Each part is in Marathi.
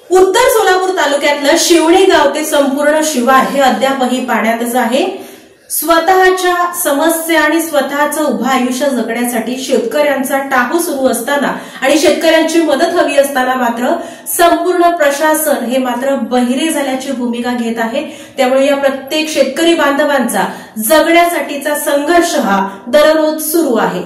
उत्तर सोलापूर तालुक्यातलं शिवणी गाव ते संपूर्ण शिवार हे अद्यापही पाण्यातच आहे। स्वतःच्या समस्या आणि स्वतःचं उभं आयुष्य जगण्यासाठी शेतकऱ्यांचा टाहू सुरू असताना आणि शेतकऱ्यांची मदत हवी असताना मात्र संपूर्ण प्रशासन हे मात्र बहिरे झाल्याची भूमिका घेत आहे। त्यामुळे या प्रत्येक शेतकरी बांधवांचा जगण्यासाठीचा संघर्ष हा दररोज सुरू आहे।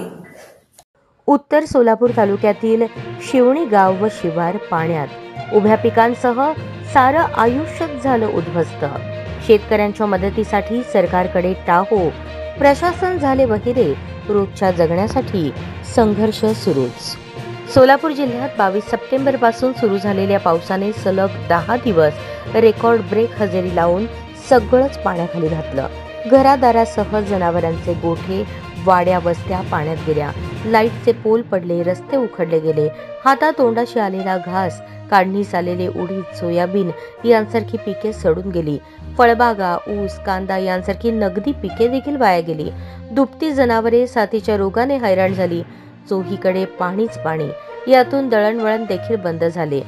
उत्तर सोलापूर तालुक्यातील शिवणी गाव व शिवार पाण्यात, उभ्या पिकांसह सारं आयुष्यच झालं उद्ध्वस्त। शेतकऱ्यांच्या मदतीसाठी सरकारकडे टाहो, प्रशासन झाले बहिरे, रोजच्या जगण्यासाठी संघर्ष सुरूच। सोलापूर जिल्ह्यात 22 सप्टेंबर पासून सुरू झालेल्या पावसाने सलग 10 दिवस रेकॉर्ड ब्रेक हजेरी लावून सगळंच पाण्याखाली घातलं। घरादारासह जनावरांचे गोठे, वाड्या वस्त्या पाण्यात गेल्या, लाईटचे पोल पडले, रस्ते उखडले गेले, हातातोंडाशी आलेला घास, काढणीस आलेले उडीद, सोयाबीन यांसारखी पिके सडून गेली। फळबागा, ऊस, कांदा यांसारखी नगदी पिके देखील वाया गेली। दुभती जनावरे साथीच्या रोगाने हैराण झाली। चोहीकडे पाणीच पाणी, यातून दळणवळण देखील बंद झाले।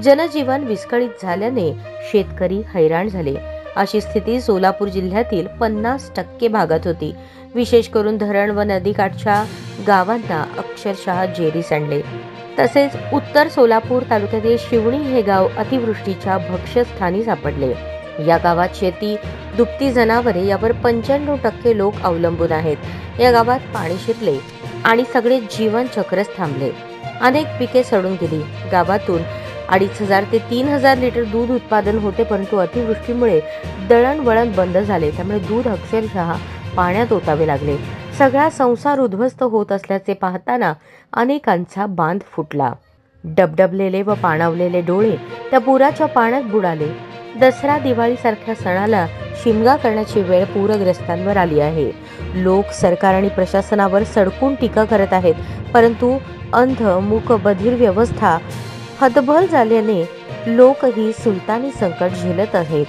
जनजीवन विस्कळीत झाल्याने शेतकरी हैराण झाले। अशी स्थिती सोलापूर जिल्ह्यातील 50% भागात होती। विशेष करून धरण व नदीकाठच्या गावांना अक्षरशः जेरीस आणले। तसेच उत्तर सोलापूर तालुक्यातील शिवणी हे गाव अतिवृष्टीच्या भक्ष्यस्थानी सापडले। या गावात शेती, दुभती जनावरे यावर 95% लोक अवलंबून आहेत। या गावात पाणी शिरले आणि सगळे जीवन चक्रच थांबले। अनेक पिके सडून गेली। गावातून 2500 ते 3000 लिटर दूध उत्पादन होते, परंतु अतिवृष्टीमुळे दळणवळण बंद झाले। त्यामुळे दूध अक्षरशः पाण्यात ओतावे लागले। सगळा संसार उद्ध्वस्त होत असल्याचे पाहताना अनेकांचा बांध फुटला। डबडबलेले व पाणावलेले डोळे त्या पुराच्या पाण्यात बुडाले। दसरा, दिवाळी सारख्या सणाला शिमगा करण्याची वेळ पूरग्रस्तांवर आली आहे। लोक सरकार आणि प्रशासनावर सडकून टीका करत आहेत, परंतु अंध, मूक, बधिर व्यवस्था हतबल झाल्याने लोकही सुलतानी संकट झेलत आहेत।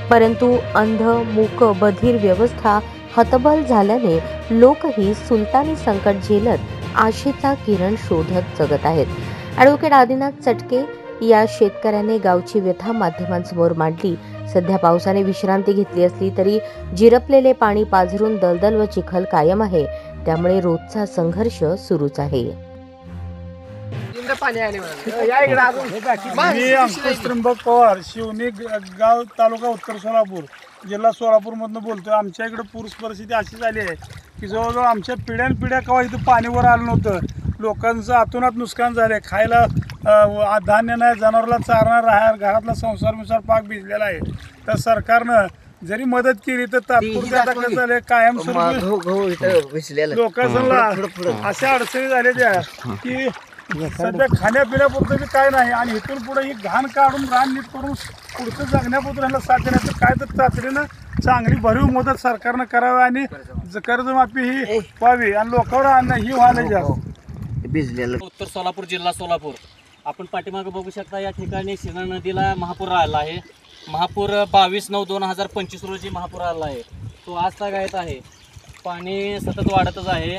परंतु अंध, मूक, बधिर व्यवस्था हतबल झाल्याने लोकही सुलतानी संकट झेलत आशेचा किरण शोधत जगत आहेत। ॲडव्होकेट आदिनाथ चटके या शेतकऱ्याने गावची व्यथा माध्यमांसमोर मांडली। सध्या पावसाने विश्रांती घेतली असली तरी जिरपलेले पाणी पाझरून दलदल व चिखल कायम आहे। त्यामुळे रोजचा संघर्ष सुरूच आहे। मी अंकुश त्र्यंबक पवार, शिवणी गाव, तालुका उत्तर सोलापूर, जिल्हा सोलापूरमधून बोलतोय। आमच्या इकडे पूर परिस्थिती अशी झाली आहे की जवळजवळ आमच्या पिढ्यानपिढ्या केव्हा इथं पाणी वर आलं नव्हतं। लोकांचं आतोनात नुकसान झाले। खायला धान्य नाही, जनावराला चारा राहायला, घरातला संसार पाक भिजलेला आहे। तर सरकारनं जरी मदत केली तर तात्पुरत्या आता कसं झालं, कायमस्वरूपी लोकांना अशा अडचणी झाल्या की सध्या खाण्यापिण्यापुरतं बी काय नाही आणि इथून पुढे ही घाण काढून रान नीट करून पुढचं जगण्यापुरतं ह्याला साथ देण्याचं काय तर तातडीनं चांगली भरीव मदत सरकारनं करावी आणि कर्जमाफी ही व्हावी आणि लोकांवर आणणं ही व्हायला जास्त भिजलेलं। उत्तर सोलापूर, जिल्हा सोलापूर, आपण पाठीमागे बघू शकता। या ठिकाणी शिना नदीला महापूर आला आहे। महापूर 22/9/2025 रोजी महापूर आला आहे। तो आज तागायत आहे। पाणी सतत वाढतच आहे।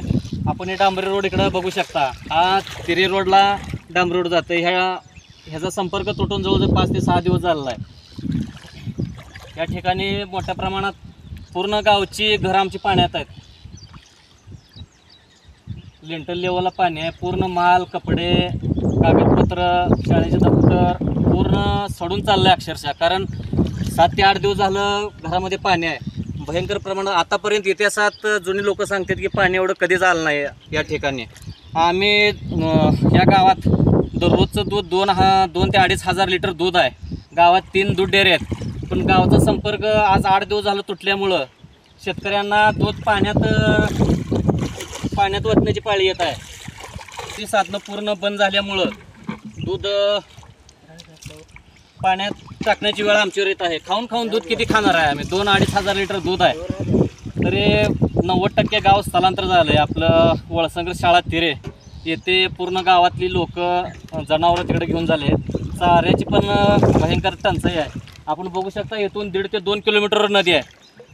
आपण हे डांबरी रोड इकडं बघू शकता। हा तिरी रोडला डांबरी रोड जाते। ह्याचा संपर्क तुटून जवळजवळ 5 ते 6 दिवस झालेला आहे। या ठिकाणी मोठ्या प्रमाणात पूर्ण गावची घरं आमची पाण्यात आहेत। लिंटल लेवलला पाणी आहे। पूर्ण माल, कपडे, कागदपत्र, शाळेचे दप्तर पूर्ण सडून चाललं आहे अक्षरशः। कारण 7 ते 8 दिवस झालं घरामध्ये पाणी आहे। भयंकर प्रमाणात आतापर्यंत इतिहासात जुनी लोक सांगतात की पाणी एवढं कधीच आलं नाही या ठिकाणी। आम्ही या गावात दररोजचं दूध 2 ते 2.5 लिटर दूध आहे। गावात 3 दूध डेअरी आहेत, पण गावाचा संपर्क आज 8 दिवस झालं तुटल्यामुळं शेतकऱ्यांना दूध पाण्यात ओतण्याची पाळी येत आहे। ती साधनं पूर्ण बंद झाल्यामुळं दूध पाण्यात टाकण्याची वेळ आमच्यावर येत आहे। खाऊन दूध किती खाणार आहे आम्ही? 2-2.5 लिटर दूध आहे, तरी 90% गाव स्थलांतर झालं आहे। आपलं वळसंगर शाळा तिरे येथे पूर्ण गावातली लोक जनावरं तिकडे घेऊन झाले आहेत। चाऱ्याची पण भयंकर टंचाई आहे। आपण बघू शकता इथून 1.5 ते 2 किलोमीटरवर नदी आहे।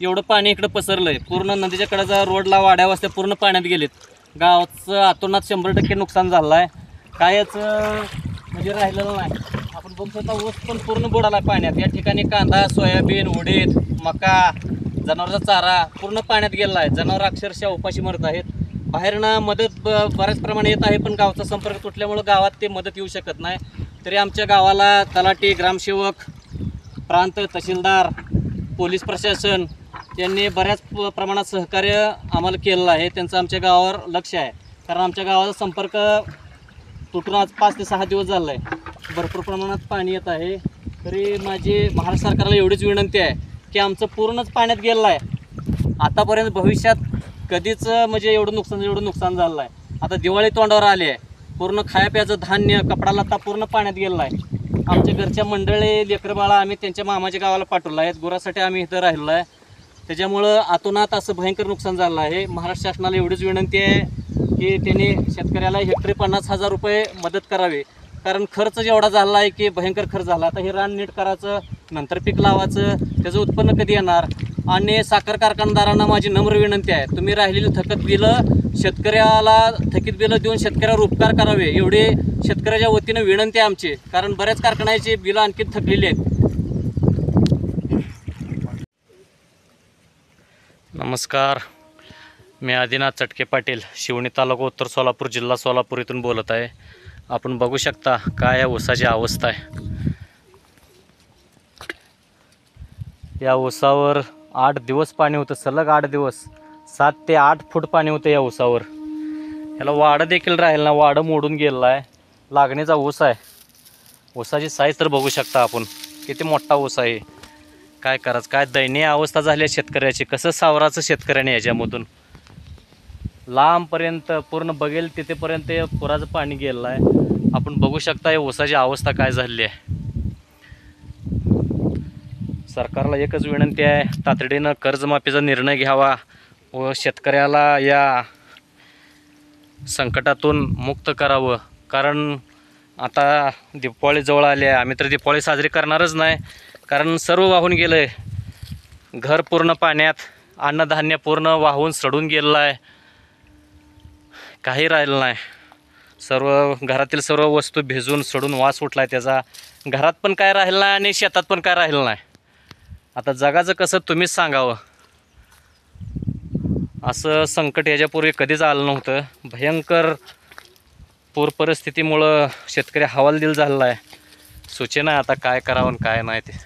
एवढं पाणी इकडे पसरलं आहे। पूर्ण नदीच्या कडेचा रोडला वाड्या वस्त्या पूर्ण पाण्यात गेलेत। गावाचं आतोनात 100% नुकसान झालं आहे। कायच म्हणजे राहिलेलं नाही। आपण बघू शकता ऊस पण पूर्ण बुडाला पाण्यात. या ठिकाणी कांदा, सोयाबीन, उडीद, मका, जनावरांचा चारा पूर्ण पाण्यात गेलेला आहे. जनावर अक्षरशः उपाशी मरत आहेत. बाहेरनं मदत बऱ्याच प्रमाणे येत आहे, पण गावचा संपर्क तुटल्यामुळं गावात ते मदत येऊ शकत नाही. तरी आमच्या गावाला तलाठी, ग्रामसेवक, प्रांत तहसीलदार, पोलीस प्रशासन यांनी बऱ्याच प्रमाणात सहकार्य आम्हाला केलेलं आहे. त्यांचं आमच्या गावावर लक्ष आहे, कारण आमच्या गावाचा संपर्क तुटून आज 5 ते 6 दिवस झाला आहे. भरपूर प्रमाणात पाणी येत आहे. तरी माझी महाराष्ट्र सरकारला एवढीच विनंती आहे की आमचं पूर्णच पाण्यात गेलेलं आहे. आतापर्यंत भविष्यात कधीच म्हणजे एवढं नुकसान झालं आहे. आता दिवाळी तोंडावर आली आहे. पूर्ण खायाप्याचं धान्य, कपडा लत्ता पूर्ण पाण्यात गेलेला आहे. आमच्या घरच्या मंडळी, लेकरं बाळा आम्ही त्यांच्या मामाच्या गावाला पाठवलं आहेत. गुरासाठी आम्ही इथं राहिलो आहे. त्याच्यामुळं आतोनात असं भयंकर नुकसान झालं आहे. महाराष्ट्र शासनाला एवढीच विनंती आहे की त्यांनी शेतकऱ्याला हेक्टरी 50,000 रुपये मदत करावी. कारण खर्च जेवढा झाला आहे की भयंकर खर्च झाला. आता हे रान नीट करायचं, नंतर पीक लावायचं, त्याचं उत्पन्न कधी येणार. आणि साखर कारखानदारांना माझी नम्र विनंती आहे, तुम्ही राहिलेली थकीत बिलं शेतकऱ्याला थकीत बिलं देऊन शेतकऱ्यावर उपकार करावे, एवढी शेतकऱ्याच्या वतीनं विनंती आहे आमची. कारण बऱ्याच कारखान्याची बिलं आणखी थकलेली आहेत. नमस्कार, मी आदिनाथ चटके पाटील, शिवणी तालुका उत्तर सोलापूर, जिल्हा सोलापूर इथून बोलत आहे. आपण बघू शकता काय या ऊसाची अवस्था आहे. या ऊसावर 8 दिवस पाणी होतं, सलग 8 दिवस, 7 ते 8 फूट पाणी होतं या ऊसावर. याला वाडं देखील राहील ना, वाडं मोडून गेलेलं आहे. लागणीचा ऊस आहे. ऊसाची साईज तर बघू शकता आपण, किती मोठा ऊस आहे. काय करायचं, काय दयनीय अवस्था झाली आहे शेतकऱ्याची. कसं सावराचं शेतकऱ्याने याच्यामधून. लांबपर्यंत पूर्ण बघेल तिथेपर्यंत पुराचं पाणी गेलेलं आहे. आपण बघू शकता या ऊसाची अवस्था काय झालेली आहे. सरकारला एकच विनंती आहे, तातडीनं कर्जमाफीचा निर्णय घ्यावा व शेतकऱ्याला या संकटातून मुक्त करावं. कारण आता दिवाळी जवळ आली आहे. आम्ही तर दिवाळी साजरी करणारच नाही, कारण सर्व वाहून गेलं आहे. घर पूर्ण पाण्यात, अन्नधान्य पूर्ण वाहून सडून गेलेलं आहे. काही राहिलं नाही. सर्व घरातील सर्व वस्तू भिजून सडून वास उठला आहे त्याचा. घरात पण काय राहिलं नाही आणि शेतात पण काय राहिलं नाही. आता जगाचं कसं तुम्हीच सांगावं. असं संकट याच्यापूर्वी कधीच आलं नव्हतं. भयंकर पूर परिस्थितीमुळं शेतकरी हवालदिल झालेला आहे. सूचना आता काय करावं काय नाही ते.